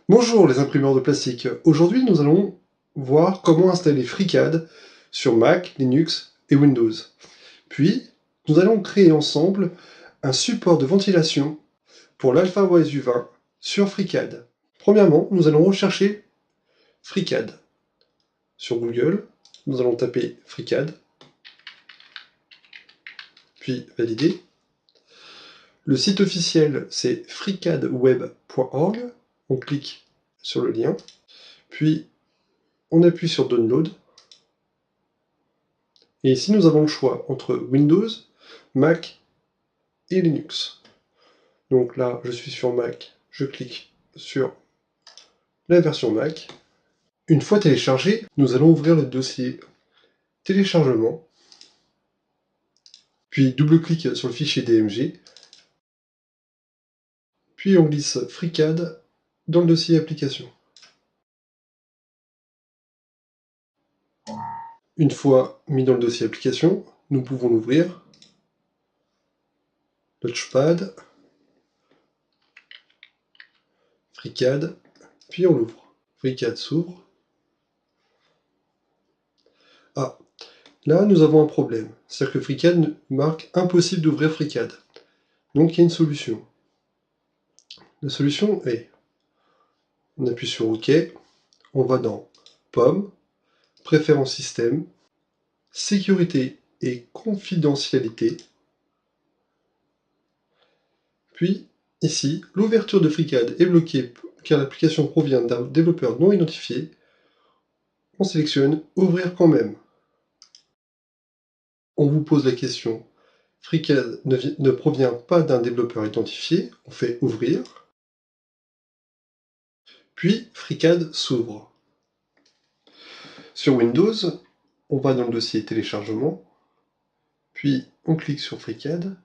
Bonjour les imprimeurs de plastique. Aujourd'hui nous allons voir comment installer FreeCAD sur Mac, Linux et Windows. Puis nous allons créer ensemble un support de ventilation pour l'AlphaWise U20 sur FreeCAD. Premièrement, nous allons rechercher FreeCAD. Sur Google, nous allons taper FreeCAD, puis valider. Le site officiel c'est freecadweb.org. On clique sur le lien, puis on appuie sur Download. Et ici, nous avons le choix entre Windows, Mac et Linux. Donc là, je suis sur Mac, je clique sur la version Mac. Une fois téléchargé, nous allons ouvrir le dossier téléchargement, puis double-clic sur le fichier DMG, puis on glisse FreeCAD dans le dossier application. Une fois mis dans le dossier application, nous pouvons l'ouvrir, Touchpad, FreeCAD, puis on l'ouvre. FreeCAD s'ouvre. Ah, là nous avons un problème, c'est-à-dire que FreeCAD marque impossible d'ouvrir FreeCAD. Donc il y a une solution. La solution est, on appuie sur OK, on va dans Pomme, Préférences système, Sécurité et confidentialité. Puis, ici, l'ouverture de FreeCAD est bloquée car l'application provient d'un développeur non identifié. On sélectionne Ouvrir quand même. On vous pose la question, FreeCAD ne provient pas d'un développeur identifié. On fait Ouvrir. Puis, FreeCAD s'ouvre. Sur Windows, on va dans le dossier téléchargement, puis on clique sur FreeCAD.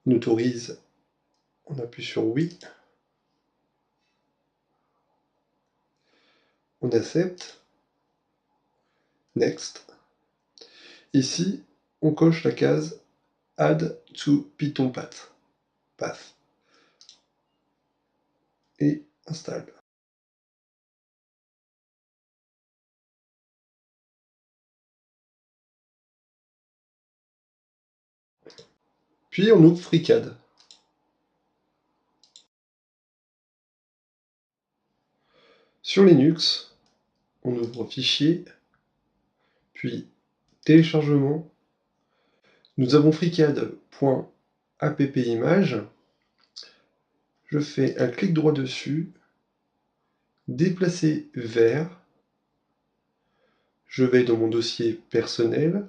On autorise, on appuie sur oui. On accepte. Next. Ici, on coche la case Add to Python Path. Et installe. Puis on ouvre FreeCAD. Sur Linux, on ouvre Fichier, puis Téléchargement. Nous avons FreeCAD.appimage. Je fais un clic droit dessus, déplacer vers. Je vais dans mon dossier personnel.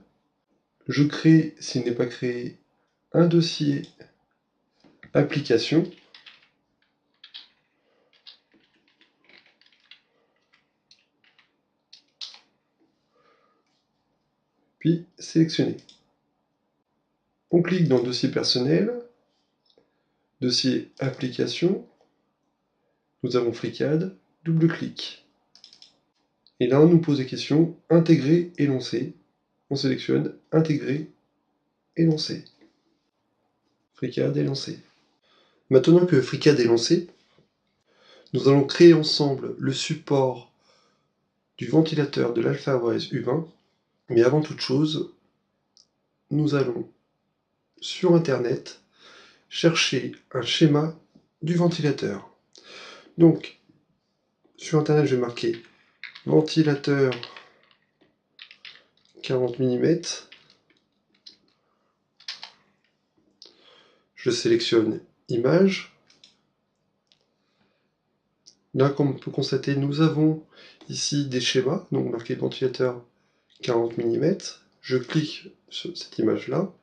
Je crée, s'il n'est pas créé, un dossier application. Puis sélectionner. On clique dans le dossier personnel, dossier application, nous avons FreeCAD, double-clic. Et là on nous pose la question intégrer et lancer. On sélectionne intégrer et lancer. FreeCAD est lancé. Maintenant que FreeCAD est lancé, nous allons créer ensemble le support du ventilateur de l'AlphaWise U20. Mais avant toute chose, nous allons sur Internet chercher un schéma du ventilateur. Donc, sur Internet, je vais marquer ventilateur 40 mm. Je sélectionne image. Là, comme on peut constater, nous avons ici des schémas, donc marqué ventilateur 40 mm. Je clique sur cette image-là.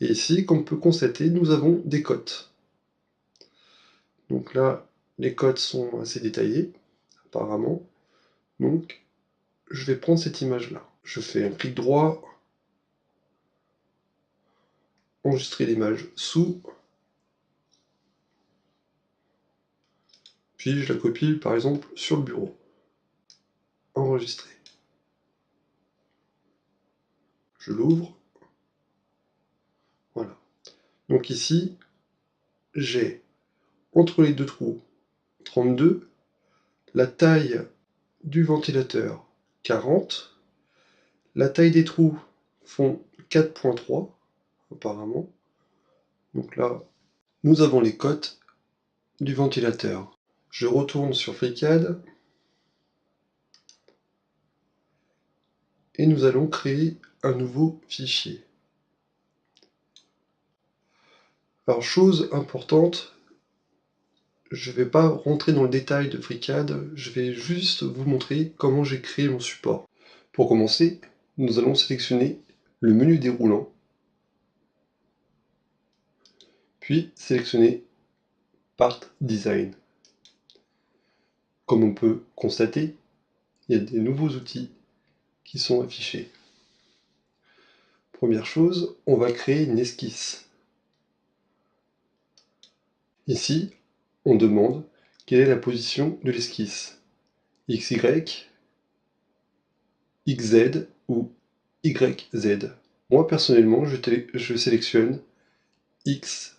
Et ici, comme on peut constater, nous avons des cotes. Donc là, les cotes sont assez détaillées, apparemment. Donc, je vais prendre cette image-là. Je fais un clic droit, enregistrer l'image sous, puis je la copie par exemple sur le bureau. Enregistrer. Je l'ouvre. Voilà. Donc ici, j'ai entre les deux trous 32, la taille du ventilateur 40, la taille des trous font 4.3 apparemment. Donc là, nous avons les cotes du ventilateur. Je retourne sur FreeCAD et nous allons créer un nouveau fichier. Alors, chose importante, je ne vais pas rentrer dans le détail de FreeCAD, je vais juste vous montrer comment j'ai créé mon support. Pour commencer, nous allons sélectionner le menu déroulant, puis sélectionner Part Design. Comme on peut constater, il y a des nouveaux outils qui sont affichés. Première chose, on va créer une esquisse. Ici, on demande quelle est la position de l'esquisse. XY, XZ ou YZ. Moi personnellement, je sélectionne XY.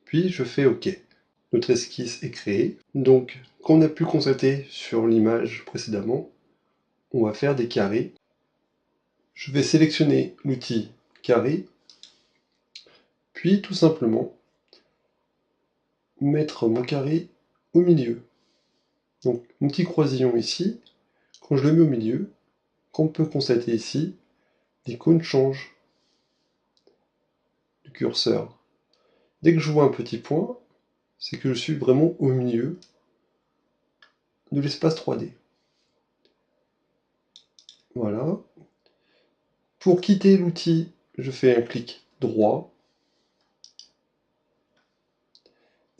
Puis je fais OK. Notre esquisse est créée. Donc, comme on a pu constater sur l'image précédemment, on va faire des carrés. Je vais sélectionner l'outil carré, puis tout simplement mettre mon carré au milieu. Donc mon petit croisillon ici, quand je le mets au milieu, comme on peut constater ici, l'icône change du curseur. Dès que je vois un petit point, c'est que je suis vraiment au milieu de l'espace 3D. Voilà. Pour quitter l'outil, je fais un clic droit.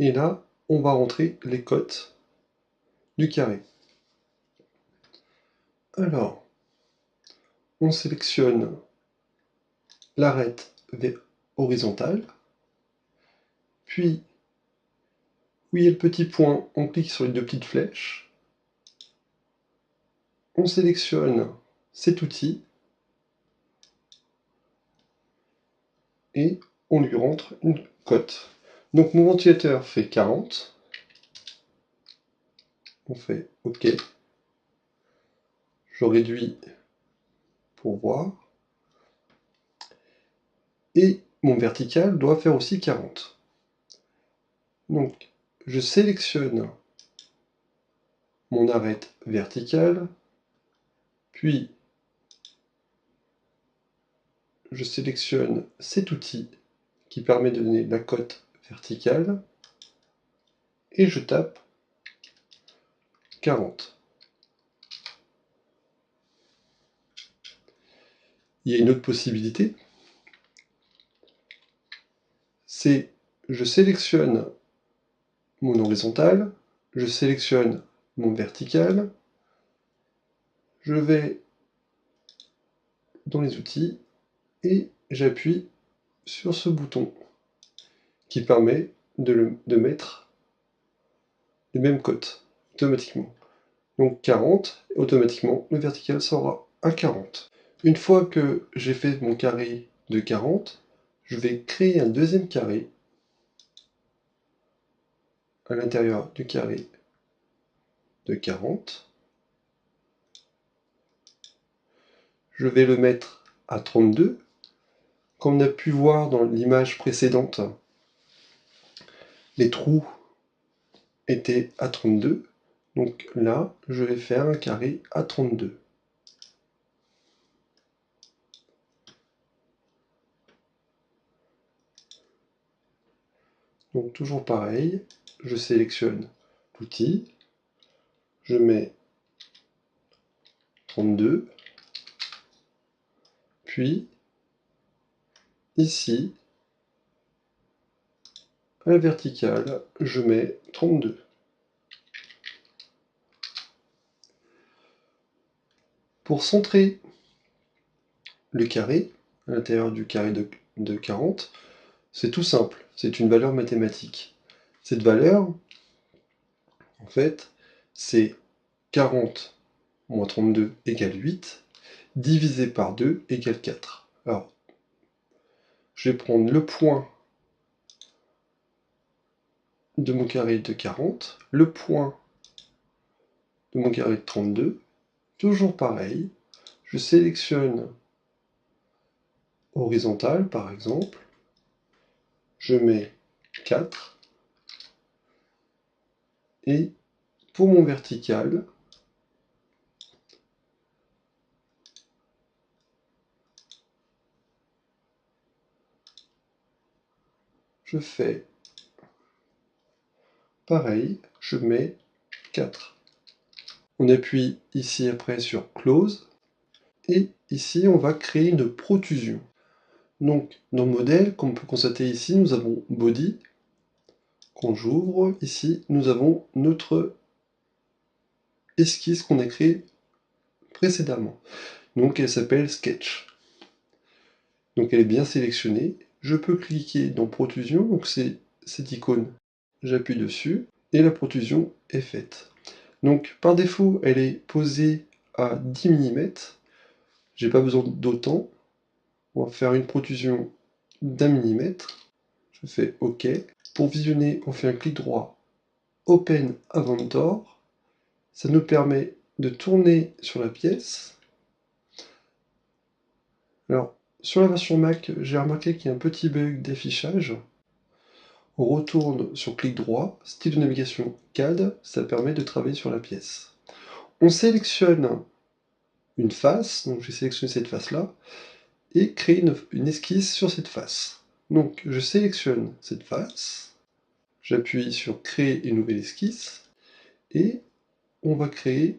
Et là, on va rentrer les cotes du carré. Alors, on sélectionne l'arête horizontale, puis où il y a le petit point, on clique sur les deux petites flèches, on sélectionne cet outil et on lui rentre une cote. Donc mon ventilateur fait 40, on fait OK, je réduis pour voir, et mon vertical doit faire aussi 40. Donc je sélectionne mon arête verticale, puis je sélectionne cet outil qui permet de donner la cote verticale, et je tape 40. Il y a une autre possibilité, c'est je sélectionne mon horizontal, je sélectionne mon vertical, je vais dans les outils et j'appuie sur ce bouton qui permet de mettre les mêmes cotes automatiquement. Donc 40, et automatiquement le vertical sera à 40. Une fois que j'ai fait mon carré de 40, je vais créer un deuxième carré à l'intérieur du carré de 40. Je vais le mettre à 32. Comme on a pu voir dans l'image précédente, les trous étaient à 32. Donc là, je vais faire un carré à 32. Donc toujours pareil, je sélectionne l'outil, je mets 32, puis ici, à la verticale, je mets 32. Pour centrer le carré, à l'intérieur du carré de 40, c'est tout simple, c'est une valeur mathématique. Cette valeur, en fait, c'est 40 moins 32 égale 8, divisé par 2 égale 4. Alors, je vais prendre le point de mon carré de 40, le point de mon carré de 32, toujours pareil, je sélectionne horizontal par exemple, je mets 4, et pour mon vertical, je fais pareil, je mets 4. On appuie ici après sur Close, et ici on va créer une protrusion. Donc dans le modèle, comme on peut constater ici, nous avons Body. Quand j'ouvre, ici, nous avons notre esquisse qu'on a créée précédemment. Donc elle s'appelle Sketch. Donc elle est bien sélectionnée. Je peux cliquer dans Protrusion, donc c'est cette icône. J'appuie dessus, et la protrusion est faite. Donc par défaut, elle est posée à 10 mm. J'ai pas besoin d'autant. On va faire une protrusion d'1 mm. Je fais OK. Pour visionner, on fait un clic droit, Open Inventor. Ça nous permet de tourner sur la pièce. Alors, sur la version Mac, j'ai remarqué qu'il y a un petit bug d'affichage. On retourne sur clic droit, style de navigation CAD, ça permet de travailler sur la pièce. On sélectionne une face, donc je vais sélectionner cette face-là, et créer une esquisse sur cette face. Donc je sélectionne cette face, j'appuie sur créer une nouvelle esquisse, et on va créer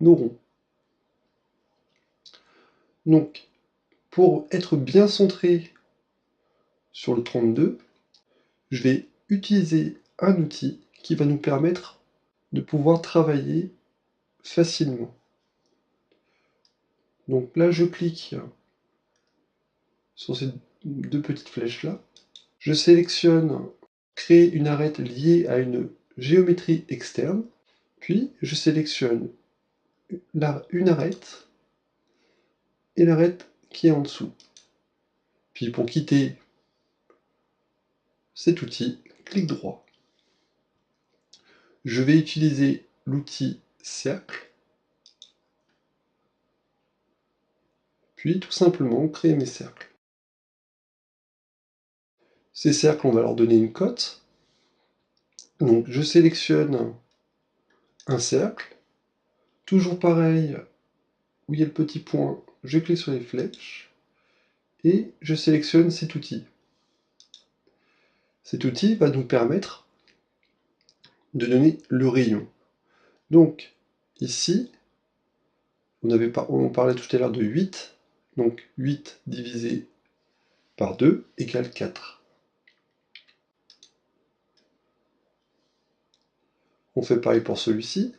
nos ronds. Donc, pour être bien centré sur le 32, je vais utiliser un outil qui va nous permettre de pouvoir travailler facilement. Donc là, je clique sur ces deux petites flèches-là. Je sélectionne créer une arête liée à une géométrie externe, puis je sélectionne une arête et l'arête qui est en dessous. Puis pour quitter cet outil, clic droit. Je vais utiliser l'outil cercle, puis tout simplement créer mes cercles. Ces cercles, on va leur donner une cote. Donc je sélectionne un cercle, toujours pareil, où il y a le petit point, je clique sur les flèches, et je sélectionne cet outil. Cet outil va nous permettre de donner le rayon. Donc ici, on parlait tout à l'heure de 8, donc 8 divisé par 2 égale 4. On fait pareil pour celui-ci.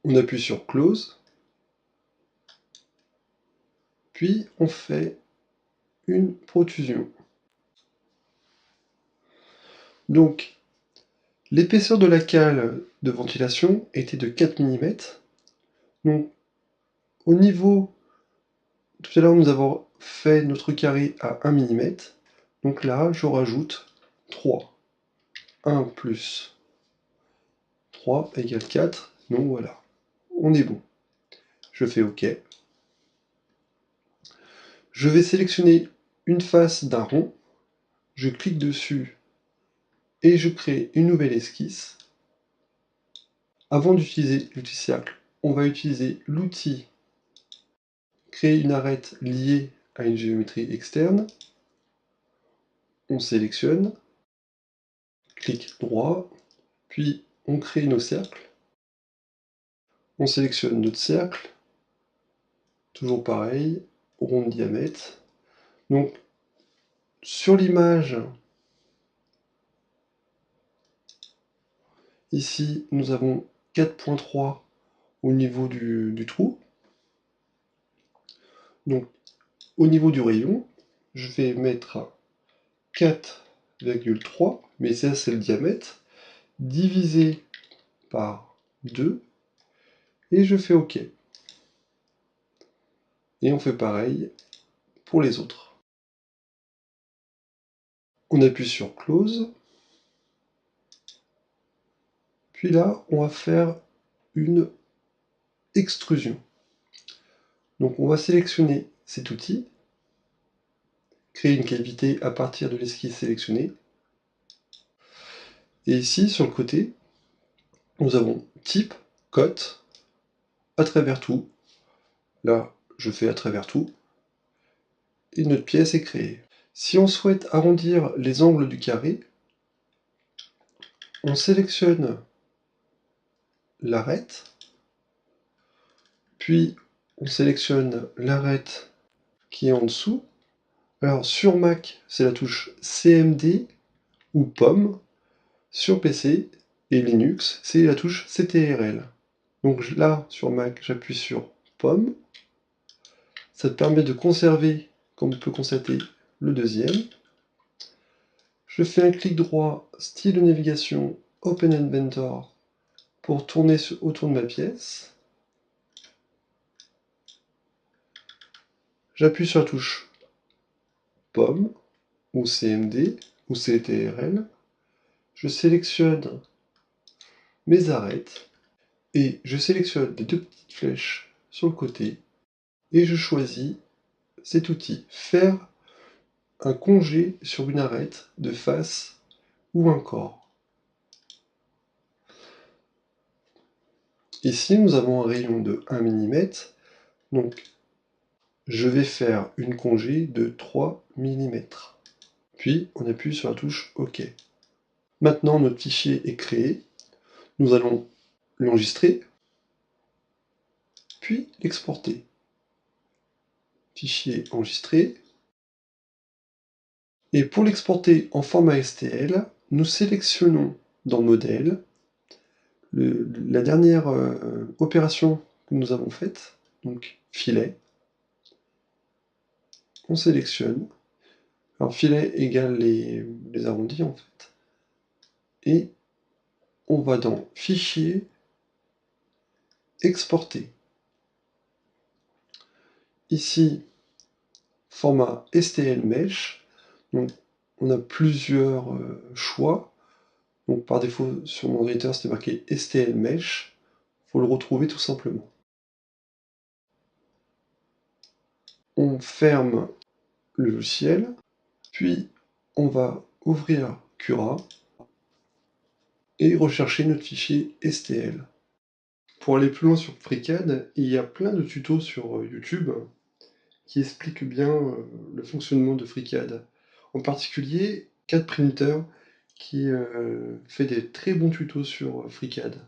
On appuie sur Close, puis on fait une protrusion. Donc, l'épaisseur de la cale de ventilation était de 4 mm. Donc, au niveau, tout à l'heure nous avons fait notre carré à 1 mm. Donc là, je rajoute 3. 1 plus 3 égale 4. Donc voilà, on est bon. Je fais OK. Je vais sélectionner une face d'un rond. Je clique dessus et je crée une nouvelle esquisse. Avant d'utiliser l'outil cercle, on va utiliser l'outil créer une arête liée à une géométrie externe. On sélectionne, clic droit, puis on crée nos cercles. On sélectionne notre cercle, toujours pareil, rond de diamètre. Donc sur l'image, ici nous avons 4.3 au niveau du trou. Donc au niveau du rayon, je vais mettre 4,3, mais ça c'est le diamètre, divisé par 2, et je fais OK. Et on fait pareil pour les autres. On appuie sur Close. Puis là, on va faire une extrusion. Donc on va sélectionner cet outil, créer une cavité à partir de l'esquisse sélectionnée. Et ici, sur le côté, nous avons type, cote, à travers tout. Là, je fais à travers tout. Et notre pièce est créée. Si on souhaite arrondir les angles du carré, on sélectionne l'arête, puis on sélectionne l'arête qui est en dessous. Alors sur Mac, c'est la touche CMD ou pomme. Sur PC et Linux, c'est la touche CTRL. Donc là, sur Mac, j'appuie sur pomme. Ça te permet de conserver, comme on peut constater, le deuxième. Je fais un clic droit, style de navigation, Open Inventor, pour tourner autour de ma pièce. J'appuie sur la touche pomme, ou CMD, ou CTRL. Je sélectionne mes arêtes, et je sélectionne les deux petites flèches sur le côté, et je choisis cet outil, faire un congé sur une arête de face ou un corps. Ici, nous avons un rayon de 1 mm, donc je vais faire une congé de 3 mm. Puis, on appuie sur la touche OK. Maintenant, notre fichier est créé. Nous allons l'enregistrer, puis l'exporter. Fichier enregistré. Et pour l'exporter en format STL, nous sélectionnons dans Modèle la dernière opération que nous avons faite, donc filet. On sélectionne. Alors filet égale les arrondis en fait. Et on va dans Fichier, Exporter. Ici, format STL Mesh. Donc on a plusieurs choix. Donc par défaut sur mon ordinateur c'était marqué STL Mesh. Il faut le retrouver tout simplement. On ferme le logiciel, puis on va ouvrir Cura et rechercher notre fichier STL. Pour aller plus loin sur FreeCAD, il y a plein de tutos sur YouTube qui expliquent bien le fonctionnement de FreeCAD. En particulier, CAD Printer qui fait des très bons tutos sur FreeCAD.